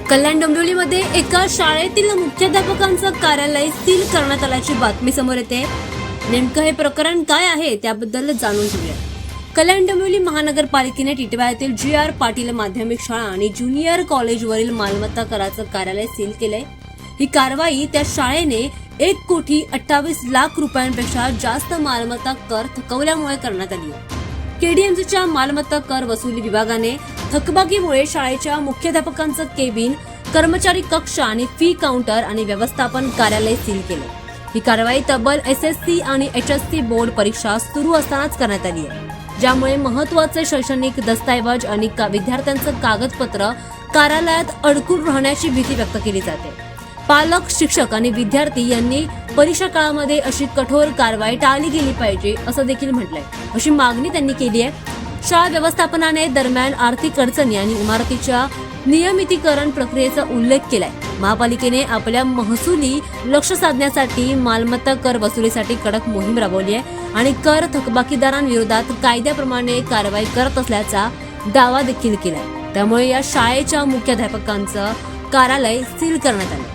कल्याण डोंबिवलीमध्ये एका शाळेतील मुख्याध्यापकांचं कार्यालय सील करण्यात आल्याची बातमी समोर येते। नेमकं हे प्रकरण काय आहे त्याबद्दल जाणून घेऊया। कल्याण डोंबिवली महानगरपालिकेने टिटवाळा येथील जी.आर. पाटील माध्यमिक शाळा आणि ज्युनियर कॉलेजवरील मालमत्ता कराचं कार्यालय सील केलंय। ही कारवाई त्या शाळेने 1,28,00,000 रुपयांपेक्षा जास्त मालमत्ता कर थकवल्यामुळे करण्यात आली आहे। केडीएमसीच्या मालमत्ता कर वसुली विभागाने थकबाकीमुळे शाळेच्या मुख्याध्यापकांचं केबिन, कर्मचारी कक्ष आणि फी काउंटर आणि व्यवस्थापन कार्यालय सील केलं। ही कारवाई तब्बल एसएससी आणि एचएससी बोर्ड परीक्षा सुरू असतानाच करण्यात आली आहे, ज्यामुळे महत्त्वाचे शैक्षणिक दस्तऐवज आणि विद्यार्थ्यांचं कागदपत्र कार्यालयात अडकून राहण्याची भीती व्यक्त केली जाते। पालक, शिक्षक आणि विद्यार्थी यांनी परीक्षा काळामध्ये अशी कठोर कारवाई टाळली गेली पाहिजे असं देखील म्हटलंय। अशी मागणी त्यांनी केली आहे। शाळा व्यवस्थापनाने दरम्यान आर्थिक अडचणी आणि इमारतीच्या नियमितीकरण प्रक्रियेचा उल्लेख केलाय। महापालिकेने आपल्या महसुली लक्ष साधण्यासाठी मालमत्ता कर वसुलीसाठी कडक मोहीम राबवली आहे आणि कर थकबाकीदारांविरोधात कायद्याप्रमाणे कारवाई करत असल्याचा दावा देखील केलाय। त्यामुळे या शाळेच्या मुख्याध्यापकांचं कार्यालय सील करण्यात आले।